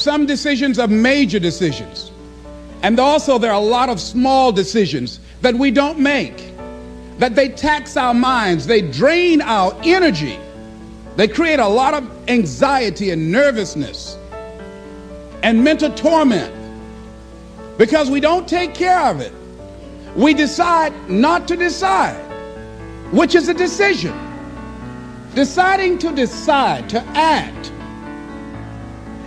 some decisions are major decisions. And also there are a lot of small decisions that we don't make, that they tax our minds, they drain our energy, they create a lot of anxiety and nervousness and mental torment because we don't take care of it. We decide not to decide, which is a decision. Deciding to decide, to act,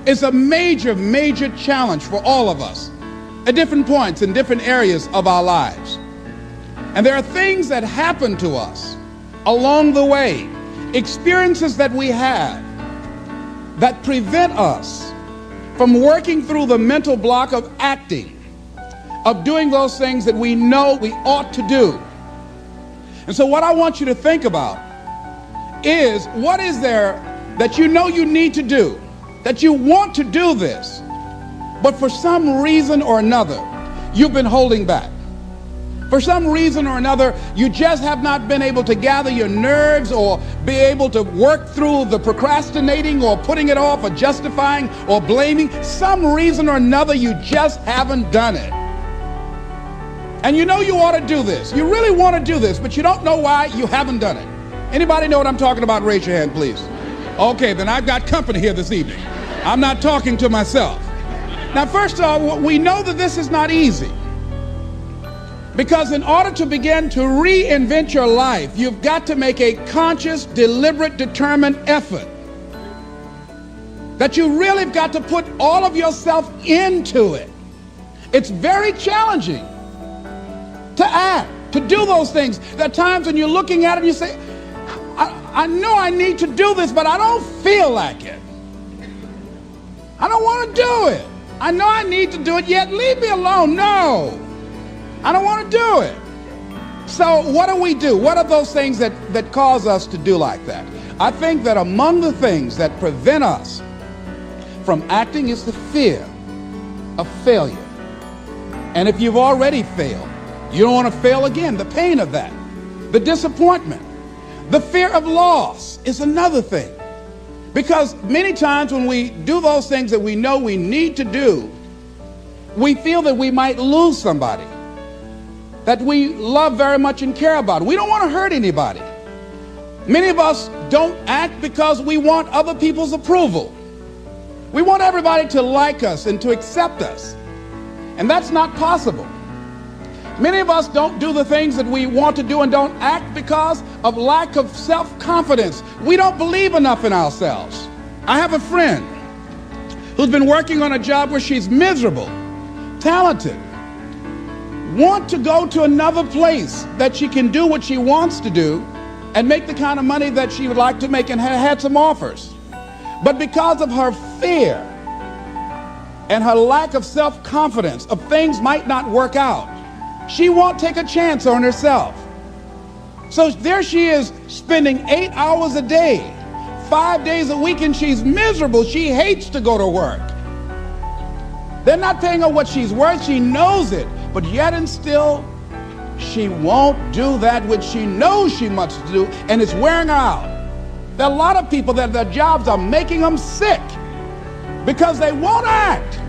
is a major, major challenge for all of us at different points in different areas of our lives. And there are things that happen to us along the way, experiences that we have that prevent us from working through the mental block of acting, of doing those things that we know we ought to do. And so what I want you to think about is, what is there that you know you need to do, that you want to do this, but for some reason or another, you've been holding back. For some reason or another, you just have not been able to gather your nerves or be able to work through the procrastinating or putting it off or justifying or blaming. Some reason or another, you just haven't done it. And you know you ought to do this. You really want to do this, but you don't know why you haven't done it. Anybody know what I'm talking about? Raise your hand, please. Okay, then I've got company here this evening. I'm not talking to myself. Now, first of all, we know that this is not easy. Because in order to begin to reinvent your life, you've got to make a conscious, deliberate, determined effort. That you really have got to put all of yourself into it. It's very challenging to act, to do those things. There are times when you're looking at it and you say, I know I need to do this, but I don't feel like it. I don't want to do it. I know I need to do it, yet leave me alone. No, I don't want to do it. So what do? What are those things that cause us to do like that? I think that among the things that prevent us from acting is the fear of failure. And if you've already failed, you don't want to fail again. The pain of that, the disappointment, the fear of loss is another thing. Because many times when we do those things that we know we need to do, we feel that we might lose somebody that we love very much and care about. We don't want to hurt anybody. Many of us don't act because we want other people's approval. We want everybody to like us and to accept us. And that's not possible. Many of us don't do the things that we want to do and don't act because of lack of self-confidence. We don't believe enough in ourselves. I have a friend who's been working on a job where she's miserable, talented, want to go to another place that she can do what she wants to do and make the kind of money that she would like to make, and had some offers. But because of her fear and her lack of self-confidence of things might not work out, she won't take a chance on herself. So there she is, spending 8 hours a day, 5 days a week, and she's miserable. She hates to go to work. They're not paying her what she's worth. She knows it, but yet and still, she won't do that which she knows she must do, and it's wearing her out. There are a lot of people that their jobs are making them sick because they won't act.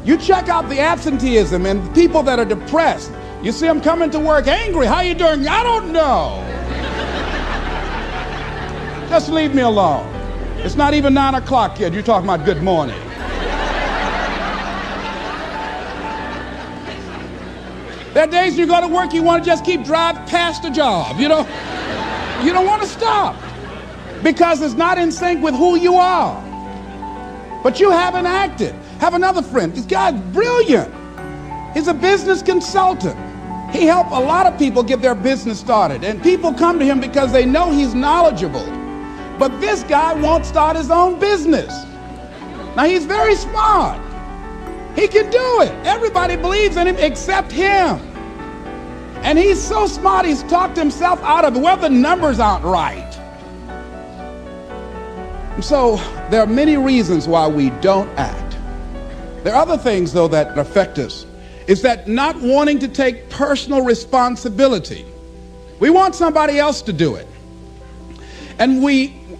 You check out the absenteeism and the people that are depressed. You see them coming to work angry. How you doing? I don't know. Just leave me alone. It's not even 9 o'clock yet. You're talking about good morning. There are days you go to work, you want to just keep driving past the job. You don't want to stop because it's not in sync with who you are. But you haven't acted. Have another friend. This guy's brilliant. He's a business consultant. He helped a lot of people get their business started. And people come to him because they know he's knowledgeable. But this guy won't start his own business. Now, he's very smart. He can do it. Everybody believes in him except him. And he's so smart, he's talked himself out of it. Well, the numbers aren't right. So there are many reasons why we don't act. There are other things, though, that affect us. Is that not wanting to take personal responsibility. We want somebody else to do it. And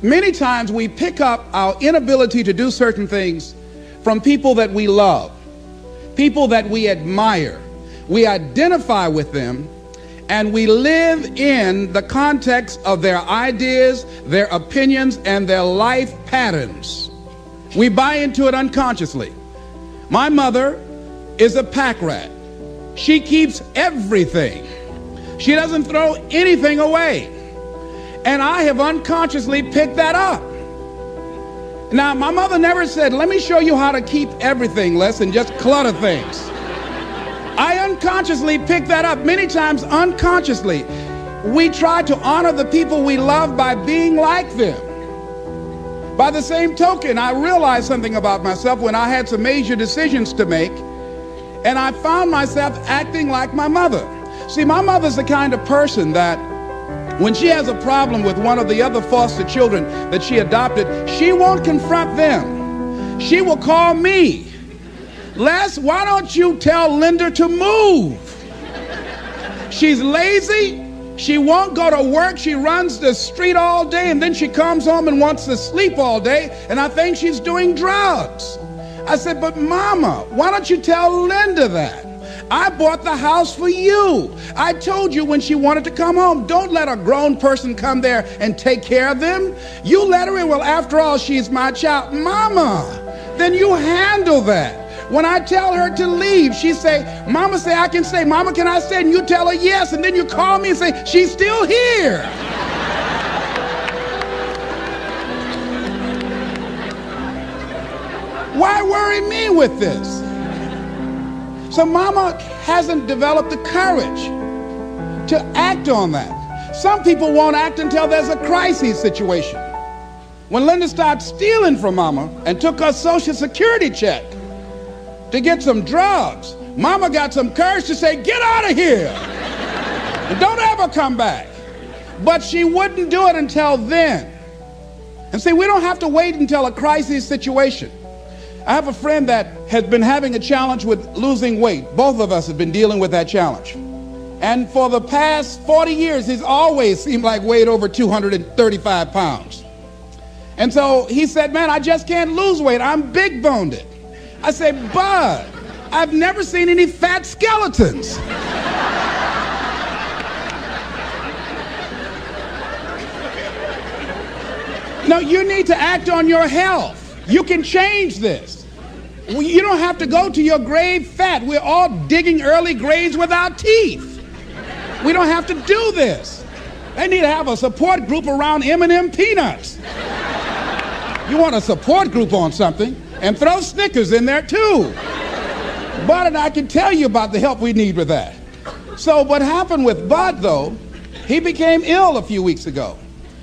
many times we pick up our inability to do certain things from people that we love, people that we admire. We identify with them, and we live in the context of their ideas, their opinions, and their life patterns. We buy into it unconsciously. My mother is a pack rat. She keeps everything. She doesn't throw anything away. And I have unconsciously picked that up. Now, my mother never said, let me show you how to keep everything, Les, and just clutter things. I unconsciously picked that up, many times unconsciously. We try to honor the people we love by being like them. By the same token, I realized something about myself when I had some major decisions to make, and I found myself acting like my mother. See, my mother's the kind of person that when she has a problem with one of the other foster children that she adopted, she won't confront them. She will call me. Les, why don't you tell Linda to move? She's lazy. She won't go to work. She runs the street all day, and then she comes home and wants to sleep all day, and I think she's doing drugs. I said, but Mama, why don't you tell Linda that? I bought the house for you. I told you when she wanted to come home, don't let a grown person come there and take care of them. You let her in. Well, after all, she's my child. Mama, then you handle that. When I tell her to leave, she say, Mama say I can stay. Mama, can I stay? And you tell her yes. And then you call me and say, she's still here. Why worry me with this? So Mama hasn't developed the courage to act on that. Some people won't act until there's a crisis situation. When Linda started stealing from Mama and took her Social Security check to get some drugs, Mama got some courage to say, get out of here and don't ever come back. But she wouldn't do it until then. And see, we don't have to wait until a crisis situation. I have a friend that has been having a challenge with losing weight. Both of us have been dealing with that challenge. And for the past 40 years, he's always seemed like weighed over 235 pounds. And so he said, man, I just can't lose weight. I'm big boned it. I said, Bud, I've never seen any fat skeletons. No, you need to act on your health. You can change this. You don't have to go to your grave fat. We're all digging early graves without teeth. We don't have to do this. They need to have a support group around M&M peanuts. You want a support group on something, and throw Snickers in there too. Bud and I can tell you about the help we need with that. So what happened with Bud, though, he became ill a few weeks ago.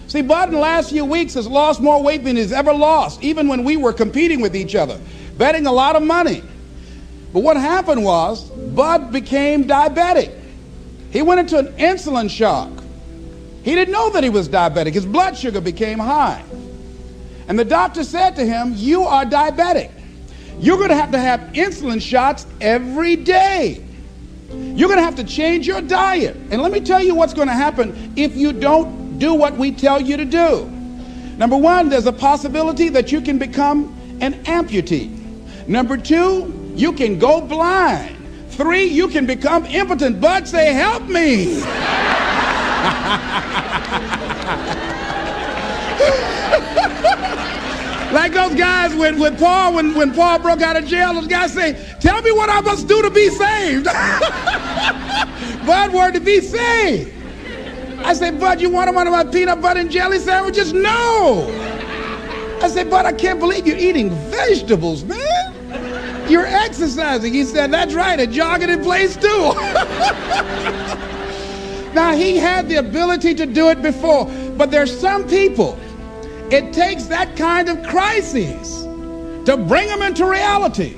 See, Bud in the last few weeks has lost more weight than he's ever lost, even when we were competing with each other, betting a lot of money. But what happened was, Bud became diabetic. He went into an insulin shock. He didn't know that he was diabetic. His blood sugar became high. And the doctor said to him, you are diabetic. You're going to have insulin shots every day. You're going to have to change your diet. And let me tell you what's going to happen if you don't do what we tell you to do. Number one, there's a possibility that you can become an amputee. Number two, you can go blind. Three, you can become impotent. Bud, say, help me. Like those guys when Paul broke out of jail, those guys say, tell me what I must do to be saved. Bud wanted to be saved. I said, Bud, you want one of my peanut butter and jelly sandwiches? No. I said, Bud, I can't believe you're eating vegetables, man. You're exercising. He said, that's right, and jogging in place too. Now, he had the ability to do it before, but there's some people, it takes that kind of crisis to bring them into reality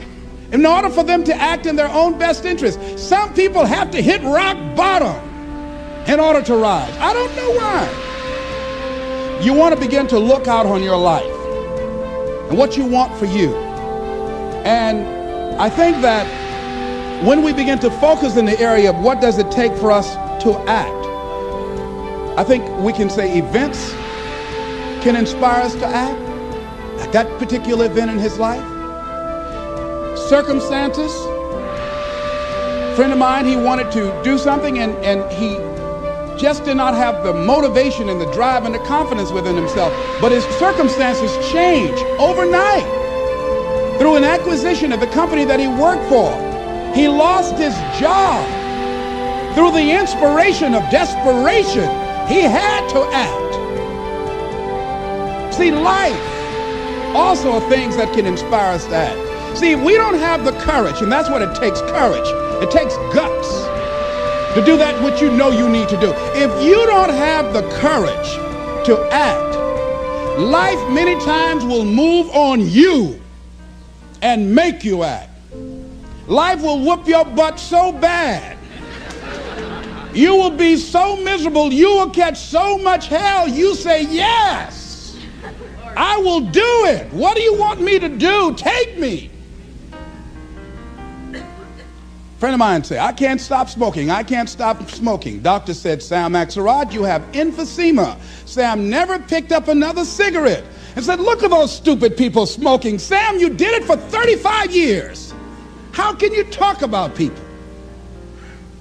in order for them to act in their own best interest. Some people have to hit rock bottom in order to rise. I don't know why. You want to begin to look out on your life and what you want for you. And I think that when we begin to focus in the area of what does it take for us to act, I think we can say events can inspire us to act. Like that particular event in his life. circumstances. A friend of mine, he wanted to do something and he just did not have the motivation and the drive and the confidence within himself. But his circumstances changed overnight through an acquisition of the company that he worked for. He lost his job. Through the inspiration of desperation, he had to act. See, life also are things that can inspire us to act. See, if we don't have the courage, and that's what it takes, courage. It takes guts to do that which you know you need to do. If you don't have the courage to act, life many times will move on you and make you act. Life will whoop your butt so bad. You will be so miserable, you will catch so much hell, you say, yes, I will do it. What do you want me to do? Take me. Friend of mine said, I can't stop smoking. I can't stop smoking. Doctor said, Sam Axelrod, you have emphysema. Sam never picked up another cigarette and said, look at those stupid people smoking. Sam, you did it for 35 years. How can you talk about people?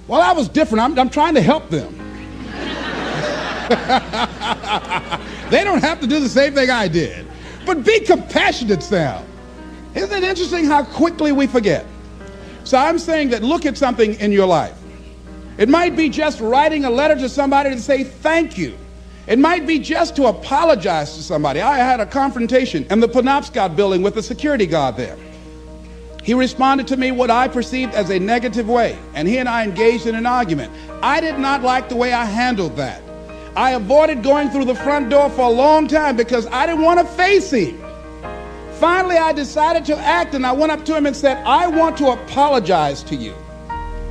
Well, I was different. I'm trying to help them. They don't have to do the same thing I did. But be compassionate, Sam. Isn't it interesting how quickly we forget? So I'm saying that look at something in your life. It might be just writing a letter to somebody to say thank you. It might be just to apologize to somebody. I had a confrontation in the Penobscot building with the security guard there. He responded to me what I perceived as a negative way, and he and I engaged in an argument. I did not like the way I handled that. I avoided going through the front door for a long time because I didn't want to face him. Finally, I decided to act, and I went up to him and said, I want to apologize to you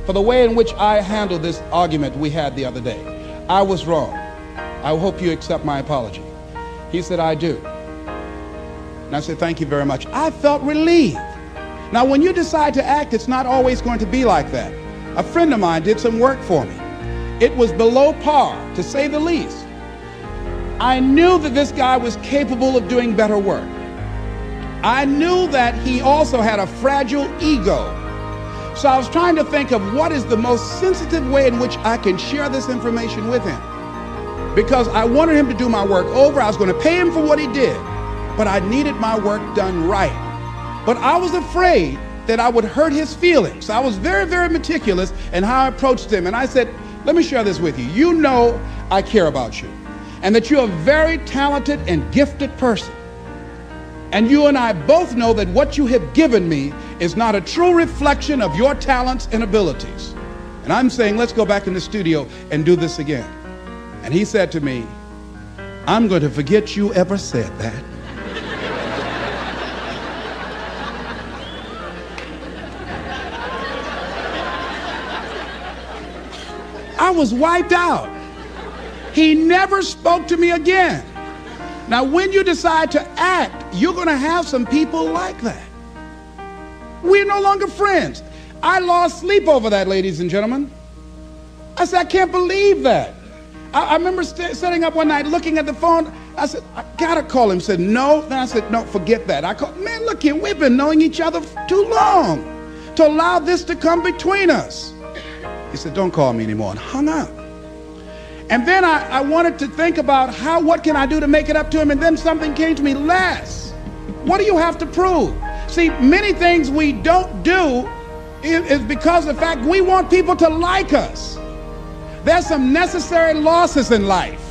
for the way in which I handled this argument we had the other day. I was wrong. I hope you accept my apology. He said, I do. And I said, thank you very much. I felt relieved. Now, when you decide to act, it's not always going to be like that. A friend of mine did some work for me. It was below par, to say the least. I knew that this guy was capable of doing better work. I knew that he also had a fragile ego. So I was trying to think of what is the most sensitive way in which I can share this information with him. Because I wanted him to do my work over. I was going to pay him for what he did, but I needed my work done right. But I was afraid that I would hurt his feelings. I was very, very meticulous in how I approached him. And I said, let me share this with you. You know I care about you, and that you're a very talented and gifted person. And you and I both know that what you have given me is not a true reflection of your talents and abilities. And I'm saying, let's go back in the studio and do this again. And he said to me, I'm going to forget you ever said that. I was wiped out. He never spoke to me again. Now, when you decide to act, you're going to have some people like that. We're no longer friends. I lost sleep over that, ladies and gentlemen. I said, I can't believe that. I remember sitting up one night looking at the phone. I said, I gotta call him. He said, no. Then I said, no, forget that. I called, man, look here, we've been knowing each other for too long to allow this to come between us. He said, don't call me anymore, and hung up. And then I wanted to think about what can I do to make it up to him? And then something came to me, Les, what do you have to prove? See, many things we don't do is because of the fact we want people to like us. There's some necessary losses in life.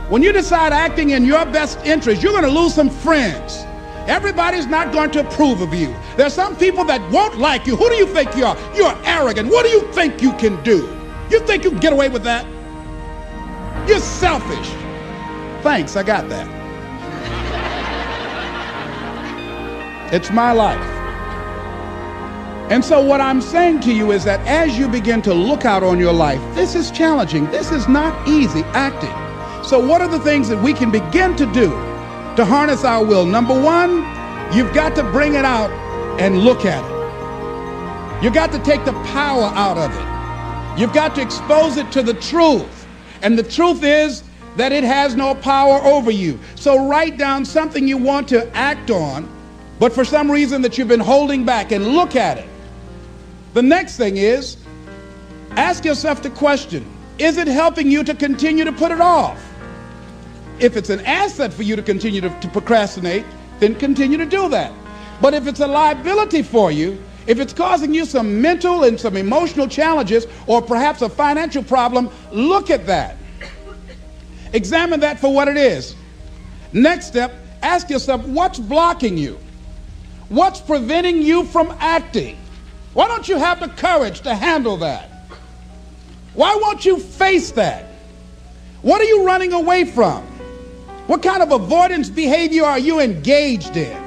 When you decide acting in your best interest, you're going to lose some friends. Everybody's not going to approve of you. There's some people that won't like you. Who do you think you are? You're arrogant. What do you think you can do? You think you can get away with that? You're selfish. Thanks, I got that. It's my life. And so what I'm saying to you is that as you begin to look out on your life, this is challenging. This is not easy acting. So what are the things that we can begin to do to harness our will? Number one, you've got to bring it out and look at it. You've got to take the power out of it. You've got to expose it to the truth. And the truth is that it has no power over you. So write down something you want to act on but for some reason that you've been holding back, and look at it. The next thing is, ask yourself the question, is it helping you to continue to put it off? If it's an asset for you to continue to procrastinate, then continue to do that. But if it's a liability for you, if it's causing you some mental and some emotional challenges, or perhaps a financial problem, look at that. Examine that for what it is. Next step, ask yourself, what's blocking you? What's preventing you from acting? Why don't you have the courage to handle that? Why won't you face that? What are you running away from? What kind of avoidance behavior are you engaged in?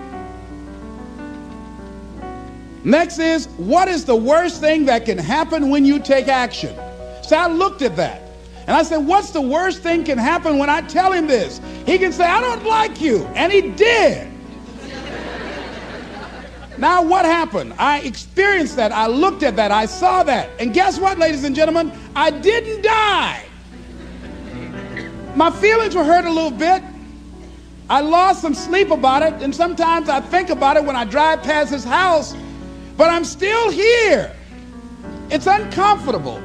Next is, what is the worst thing that can happen when you take action? So I looked at that and I said, what's the worst thing can happen when I tell him this? He can say, I don't like you. And he did. Now what happened? I experienced that. I looked at that. I saw that. And guess what, ladies and gentlemen? I didn't die. My feelings were hurt a little bit. I lost some sleep about it. And sometimes I think about it when I drive past his house. But I'm still here. It's uncomfortable.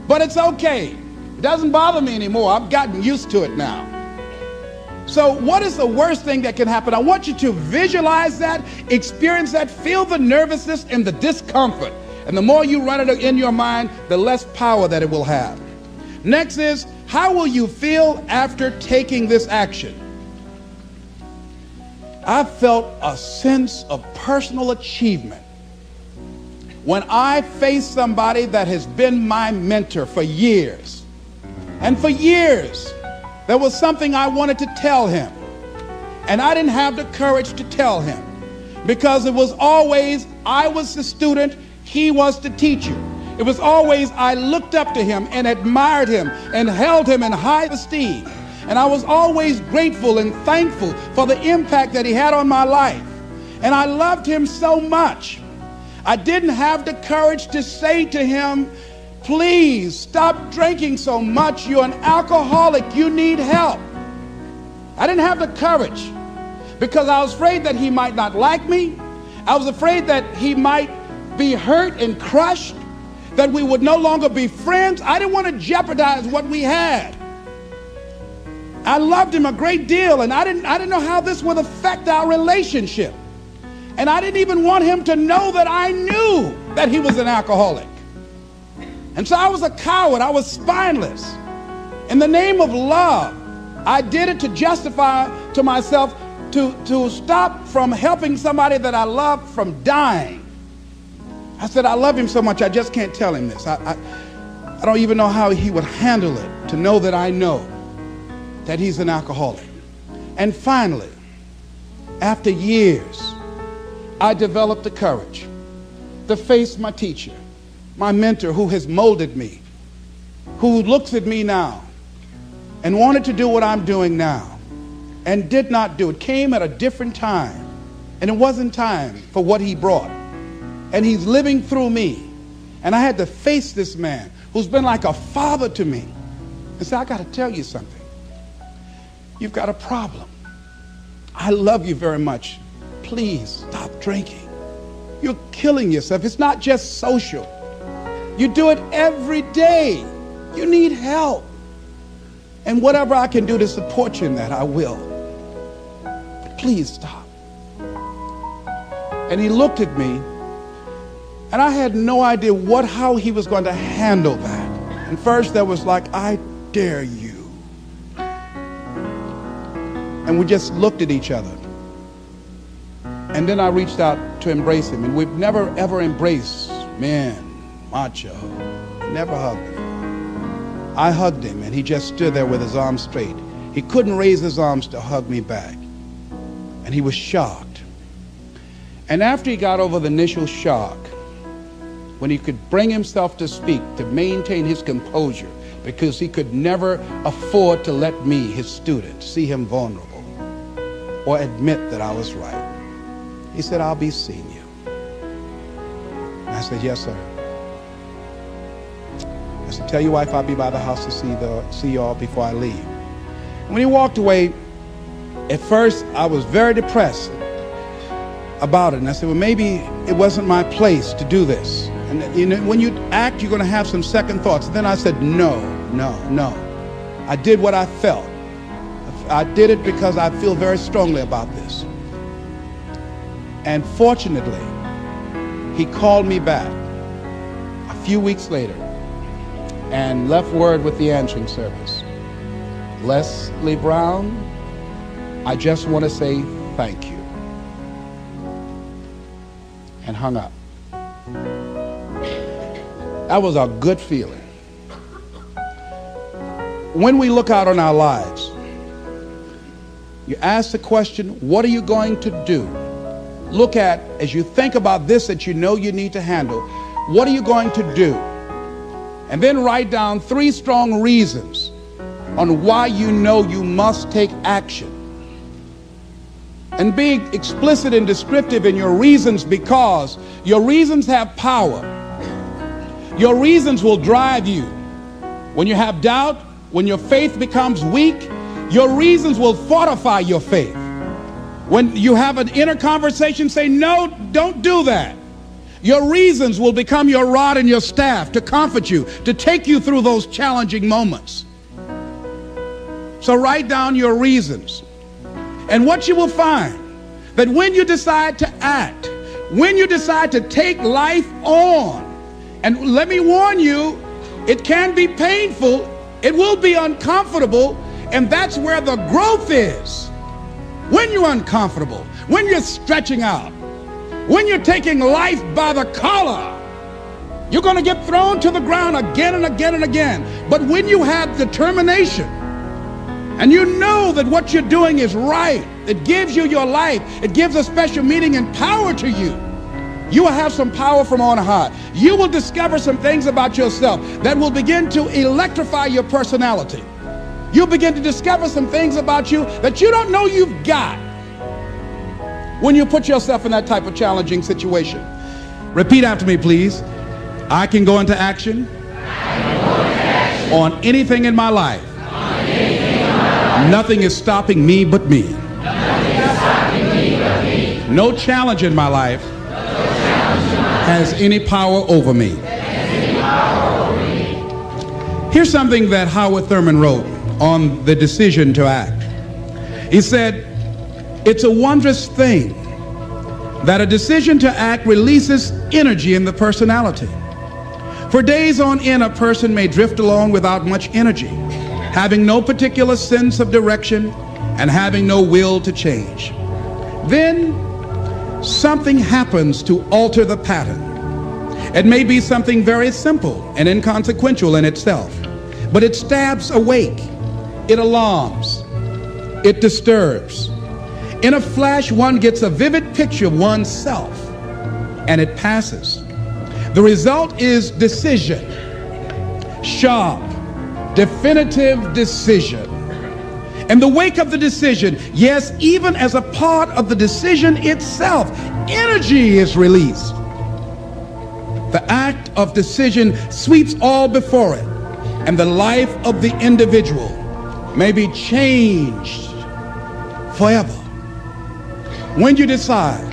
But it's okay. It doesn't bother me anymore. I've gotten used to it now. So what is the worst thing that can happen? I want you to visualize that, experience that, feel the nervousness and the discomfort. And the more you run it in your mind, the less power that it will have. Next is, how will you feel after taking this action? I felt a sense of personal achievement when I faced somebody that has been my mentor for years. And for years, there was something I wanted to tell him, and I didn't have the courage to tell him, because it was always, I was the student, he was the teacher. It was always, I looked up to him and admired him and held him in high esteem. And I was always grateful and thankful for the impact that he had on my life. And I loved him so much. I didn't have the courage to say to him, please stop drinking so much. You're an alcoholic. You need help. I didn't have the courage because I was afraid that he might not like me. I was afraid that he might be hurt and crushed, that we would no longer be friends. I didn't want to jeopardize what we had. I loved him a great deal, and I didn't know how this would affect our relationship. And I didn't even want him to know that I knew that he was an alcoholic. And so I was a coward. I was spineless. In the name of love, I did it to justify to myself to stop from helping somebody that I love from dying. I said, I love him so much, I just can't tell him this. I don't even know how he would handle it, to know that I know that he's an alcoholic. And finally, after years, I developed the courage to face my teacher, my mentor, who has molded me, who looks at me now and wanted to do what I'm doing now and did not do it. Came at a different time, and it wasn't time for what he brought. And he's living through me. And I had to face this man who's been like a father to me and say, I got to tell you something. You've got a problem. I love you very much. Please stop drinking. You're killing yourself. It's not just social. You do it every day. You need help. And whatever I can do to support you in that, I will. But please stop. And he looked at me, and I had no idea how he was going to handle that. And first there was like, I dare you. And we just looked at each other. And then I reached out to embrace him. And we've never, ever embraced men, macho, never hugged him. I hugged him, and he just stood there with his arms straight. He couldn't raise his arms to hug me back. And he was shocked. And after he got over the initial shock, when he could bring himself to speak, to maintain his composure, because he could never afford to let me, his student, see him vulnerable or admit that I was right. He said, I'll be seeing you. And I said, yes, sir. I said, tell your wife I'll be by the house to see you all before I leave. And when he walked away, at first I was very depressed. about it. And I said, well, maybe it wasn't my place to do this. And you know, when you act, you're going to have some second thoughts. And then I said, no. I did what I felt. I did it because I feel very strongly about this. And fortunately, he called me back a few weeks later and left word with the answering service. Leslie Brown, I just want to say thank you. And hung up. That was a good feeling. When we look out on our lives, you ask the question, what are you going to do? Look at, as you think about this that you know you need to handle, what are you going to do? And then write down 3 strong reasons on why you know you must take action. And be explicit and descriptive in your reasons, because your reasons have power. Your reasons will drive you. When you have doubt, when your faith becomes weak, your reasons will fortify your faith. When you have an inner conversation, say, no, don't do that. Your reasons will become your rod and your staff to comfort you, to take you through those challenging moments. So write down your reasons. And what you will find, that when you decide to act, when you decide to take life on, and let me warn you, it can be painful, it will be uncomfortable, and that's where the growth is. When you're uncomfortable, when you're stretching out, when you're taking life by the collar, you're going to get thrown to the ground again and again and again. But when you have determination, and you know that what you're doing is right, it gives you your life, it gives a special meaning and power to you, you will have some power from on high. You will discover some things about yourself that will begin to electrify your personality. You'll begin to discover some things about you that you don't know you've got when you put yourself in that type of challenging situation. Repeat after me, please. I can go into action on anything in my life. Nothing is stopping me but me. No challenge in my life has any power over me. Here's something that Howard Thurman wrote on the decision to act. He said, it's a wondrous thing that a decision to act releases energy in the personality. For days on end, a person may drift along without much energy, having no particular sense of direction and having no will to change. Then something happens to alter the pattern. It may be something very simple and inconsequential in itself, but it stabs awake, it alarms, it disturbs. In a flash, one gets a vivid picture of oneself, and it passes. The result is decision, sharp, definitive decision. In the wake of the decision, yes, even as a part of the decision itself, energy is released. The act of decision sweeps all before it, and the life of the individual may be changed forever. When you decide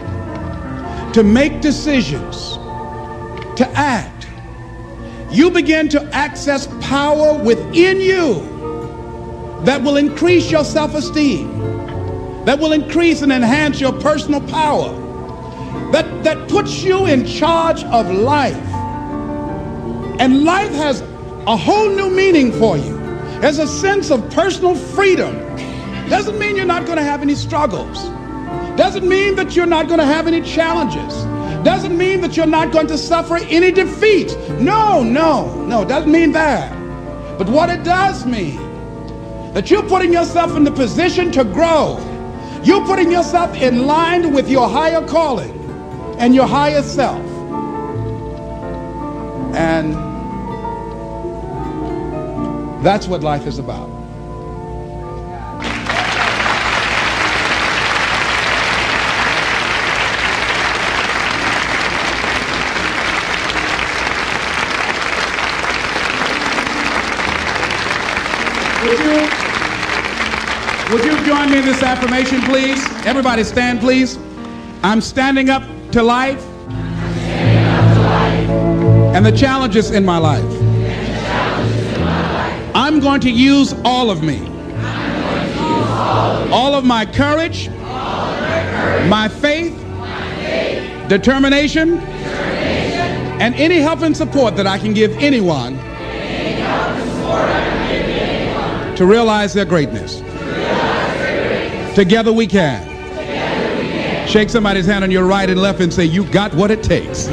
to make decisions, to act, you begin to access power within you that will increase your self-esteem, that will increase and enhance your personal power, that puts you in charge of life. And life has a whole new meaning for you. There's a sense of personal freedom. Doesn't mean you're not going to have any struggles. Doesn't mean that you're not going to have any challenges. Doesn't mean that you're not going to suffer any defeat. No, doesn't mean that. But what it does mean, that you're putting yourself in the position to grow. You're putting yourself in line with your higher calling and your higher self. And that's what life is about. Would you join me in this affirmation, please? Everybody stand, please. I'm standing up to life and the challenges in my life. I'm going to use all of me. All of my courage, my faith, determination, and any help and support that I can give anyone to realize their greatness. Together we can. Shake somebody's hand on your right and left and say, you got what it takes.